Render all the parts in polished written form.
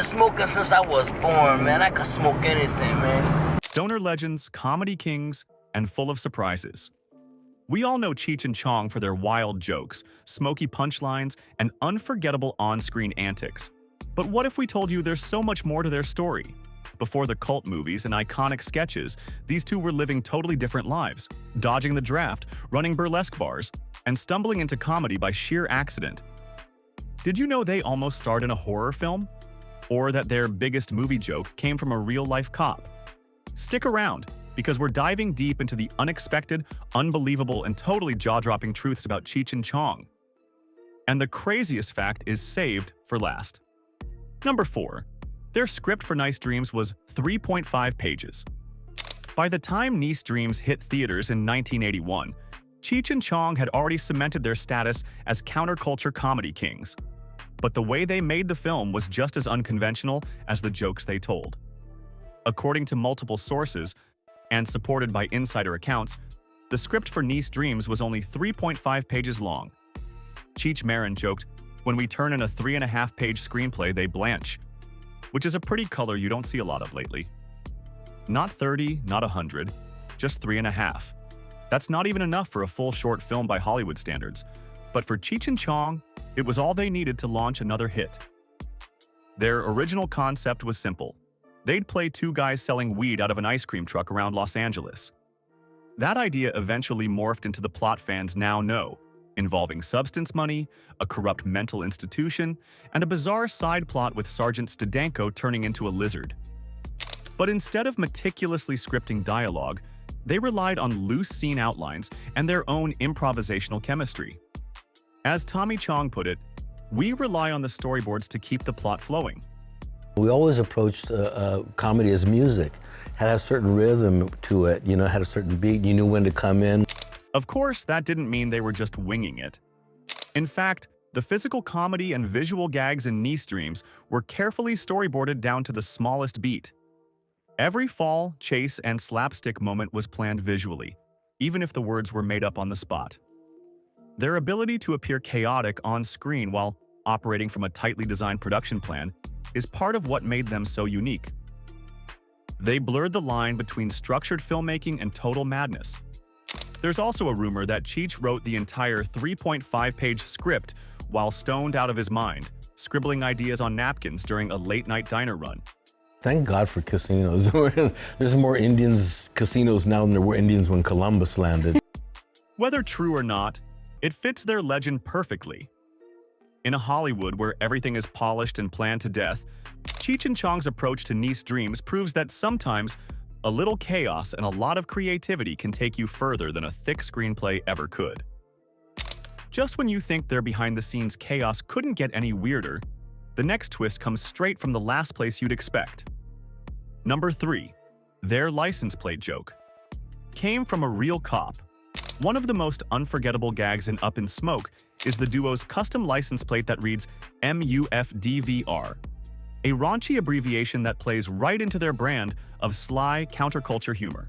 smoking since I was born, man. I could smoke anything, man. Stoner legends, comedy kings, and full of surprises. We all know Cheech and Chong for their wild jokes, smoky punchlines, and unforgettable on-screen antics. But what if we told you there's so much more to their story? Before the cult movies and iconic sketches, these two were living totally different lives, dodging the draft, running burlesque bars, and stumbling into comedy by sheer accident. Did you know they almost starred in a horror film? Or that their biggest movie joke came from a real-life cop? Stick around, because we're diving deep into the unexpected, unbelievable, and totally jaw-dropping truths about Cheech and Chong. And the craziest fact is saved for last. Number 4. Their script for Nice Dreams was 3.5 pages. By the time Nice Dreams hit theaters in 1981, Cheech and Chong had already cemented their status as counterculture comedy kings. But the way they made the film was just as unconventional as the jokes they told. According to multiple sources, and supported by insider accounts, the script for Nice Dreams was only 3.5 pages long. Cheech Marin joked, "When we turn in a 3.5-page screenplay, they blanch," which is a pretty color you don't see a lot of lately. Not 30, not 100, just 3.5. That's not even enough for a full short film by Hollywood standards. But for Cheech and Chong, it was all they needed to launch another hit. Their original concept was simple. They'd play two guys selling weed out of an ice cream truck around Los Angeles. That idea eventually morphed into the plot fans now know, involving substance money, a corrupt mental institution, and a bizarre side plot with Sergeant Stadenko turning into a lizard. But instead of meticulously scripting dialogue, they relied on loose scene outlines and their own improvisational chemistry. As Tommy Chong put it, "We rely on the storyboards to keep the plot flowing." We always approached comedy as music. Had a certain rhythm to it, had a certain beat, you knew when to come in. Of course, that didn't mean they were just winging it. In fact, the physical comedy and visual gags in Nice Dreams were carefully storyboarded down to the smallest beat. Every fall, chase, and slapstick moment was planned visually, even if the words were made up on the spot. Their ability to appear chaotic on screen while operating from a tightly designed production plan is part of what made them so unique. They blurred the line between structured filmmaking and total madness. There's also a rumor that Cheech wrote the entire 3.5-page script while stoned out of his mind, scribbling ideas on napkins during a late-night diner run. Thank God for casinos. There's more casinos now than there were Indians when Columbus landed. Whether true or not, it fits their legend perfectly. In a Hollywood where everything is polished and planned to death, Cheech and Chong's approach to Nice Dreams proves that sometimes a little chaos and a lot of creativity can take you further than a thick screenplay ever could. Just when you think their behind-the-scenes chaos couldn't get any weirder, the next twist comes straight from the last place you'd expect. Number 3. Their license plate joke came from a real cop. One of the most unforgettable gags in Up in Smoke is the duo's custom license plate that reads MUFDVR, a raunchy abbreviation that plays right into their brand of sly counterculture humor.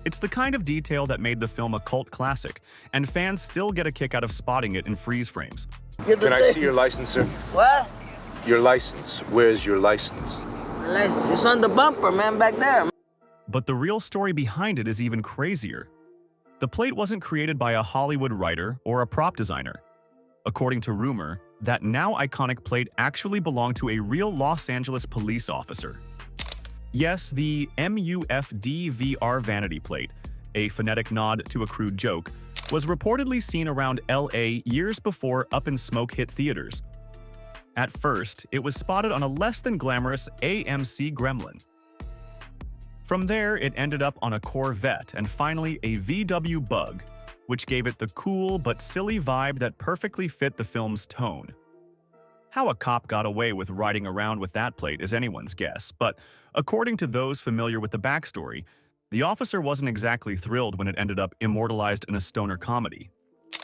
It's the kind of detail that made the film a cult classic, and fans still get a kick out of spotting it in freeze frames. Can I see your license, sir? What? Your license. Where's your license? It's on the bumper, man, back there. But the real story behind it is even crazier. The plate wasn't created by a Hollywood writer or a prop designer. According to rumor, that now iconic plate actually belonged to a real Los Angeles police officer. Yes, the MUFDVR vanity plate, a phonetic nod to a crude joke, was reportedly seen around LA years before Up in Smoke hit theaters. At first, it was spotted on a less than glamorous AMC Gremlin. From there, it ended up on a Corvette and finally a VW Bug, which gave it the cool but silly vibe that perfectly fit the film's tone. How a cop got away with riding around with that plate is anyone's guess, but according to those familiar with the backstory, the officer wasn't exactly thrilled when it ended up immortalized in a stoner comedy.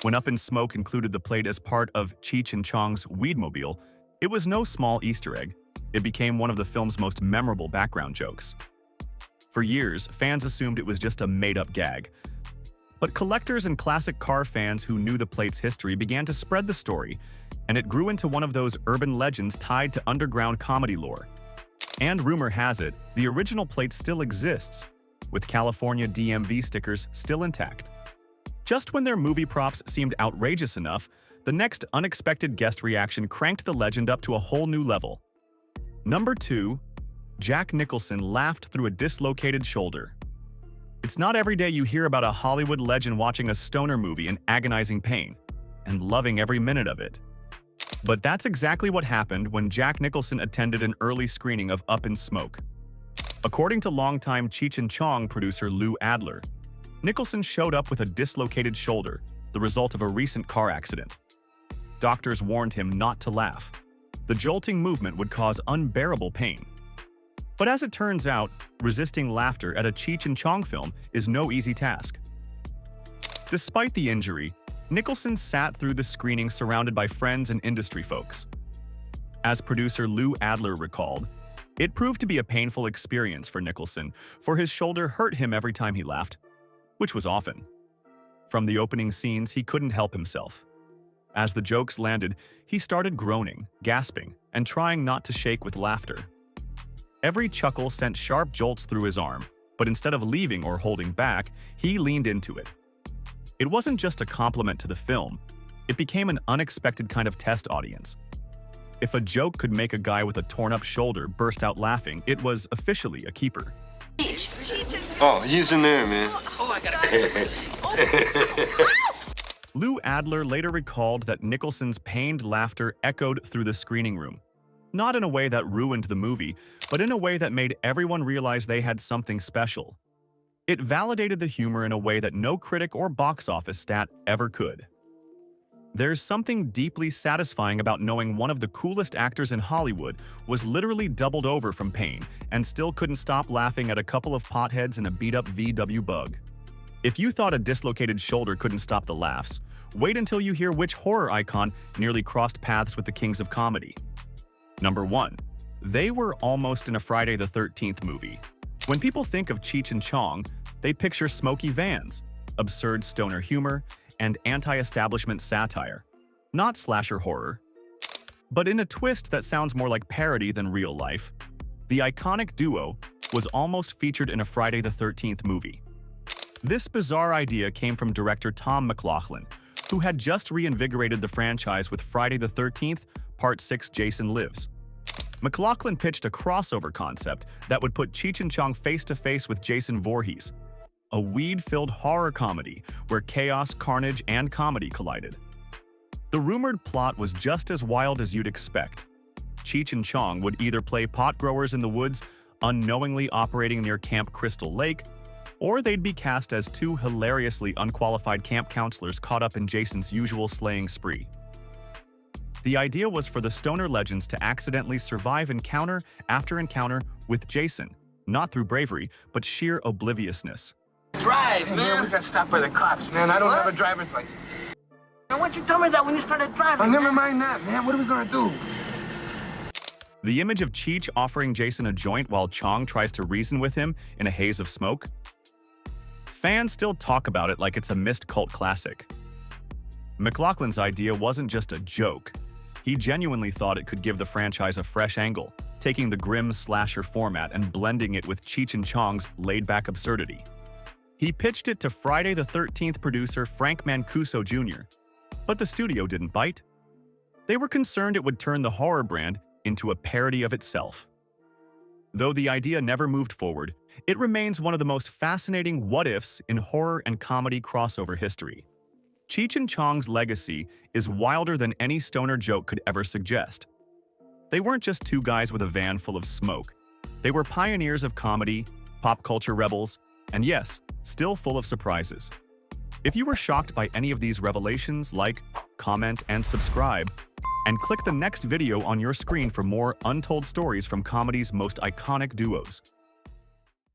When Up in Smoke included the plate as part of Cheech and Chong's Weedmobile, it was no small Easter egg. It became one of the film's most memorable background jokes. For years, fans assumed it was just a made-up gag. But collectors and classic car fans who knew the plate's history began to spread the story, and it grew into one of those urban legends tied to underground comedy lore. And rumor has it, the original plate still exists, with California DMV stickers still intact. Just when their movie props seemed outrageous enough, the next unexpected guest reaction cranked the legend up to a whole new level. Number 2. Jack Nicholson laughed through a dislocated shoulder. It's not every day you hear about a Hollywood legend watching a stoner movie in agonizing pain, and loving every minute of it. But that's exactly what happened when Jack Nicholson attended an early screening of Up in Smoke. According to longtime Cheech Chong producer Lou Adler, Nicholson showed up with a dislocated shoulder, the result of a recent car accident. Doctors warned him not to laugh. The jolting movement would cause unbearable pain. But as it turns out, resisting laughter at a Cheech Chong film is no easy task. Despite the injury, Nicholson sat through the screening surrounded by friends and industry folks. As producer Lou Adler recalled, it proved to be a painful experience for Nicholson, for his shoulder hurt him every time he laughed, which was often. From the opening scenes, he couldn't help himself. As the jokes landed, he started groaning, gasping, and trying not to shake with laughter. Every chuckle sent sharp jolts through his arm, but instead of leaving or holding back, he leaned into it. It wasn't just a compliment to the film, it became an unexpected kind of test audience. If a joke could make a guy with a torn-up shoulder burst out laughing, it was officially a keeper. Oh, he's in there, man. Oh, I gotta Lou Adler later recalled that Nicholson's pained laughter echoed through the screening room. Not in a way that ruined the movie, but in a way that made everyone realize they had something special. It validated the humor in a way that no critic or box office stat ever could. There's something deeply satisfying about knowing one of the coolest actors in Hollywood was literally doubled over from pain and still couldn't stop laughing at a couple of potheads and a beat-up VW Bug. If you thought a dislocated shoulder couldn't stop the laughs, wait until you hear which horror icon nearly crossed paths with the kings of comedy. Number 1. They were almost in a Friday the 13th movie. When people think of Cheech Chong, they picture smoky vans, absurd stoner humor, and anti-establishment satire, not slasher horror. But in a twist that sounds more like parody than real life, the iconic duo was almost featured in a Friday the 13th movie. This bizarre idea came from director Tom McLoughlin, who had just reinvigorated the franchise with Friday the 13th, Part 6 Jason Lives. McLoughlin pitched a crossover concept that would put Cheech Chong face-to-face with Jason Voorhees, a weed-filled horror comedy where chaos, carnage, and comedy collided. The rumored plot was just as wild as you'd expect. Cheech Chong would either play pot growers in the woods, unknowingly operating near Camp Crystal Lake, or they'd be cast as two hilariously unqualified camp counselors caught up in Jason's usual slaying spree. The idea was for the stoner legends to accidentally survive encounter after encounter with Jason, not through bravery, but sheer obliviousness. drive, Hey, man. we got stopped by the cops, man. I don't have a driver's license. Man, why don't you tell me that when you started driving? Oh, never mind that, man. What are we gonna do? The image of Cheech offering Jason a joint while Chong tries to reason with him in a haze of smoke? Fans still talk about it like it's a missed cult classic. McLaughlin's idea wasn't just a joke. He genuinely thought it could give the franchise a fresh angle, taking the grim slasher format and blending it with Cheech Chong's laid-back absurdity. He pitched it to Friday the 13th producer Frank Mancuso Jr., but the studio didn't bite. They were concerned it would turn the horror brand into a parody of itself. Though the idea never moved forward, it remains one of the most fascinating what-ifs in horror and comedy crossover history. Cheech Chong's legacy is wilder than any stoner joke could ever suggest. They weren't just two guys with a van full of smoke. They were pioneers of comedy, pop culture rebels, and yes, still full of surprises. If you were shocked by any of these revelations, like, comment, and subscribe, and click the next video on your screen for more untold stories from comedy's most iconic duos.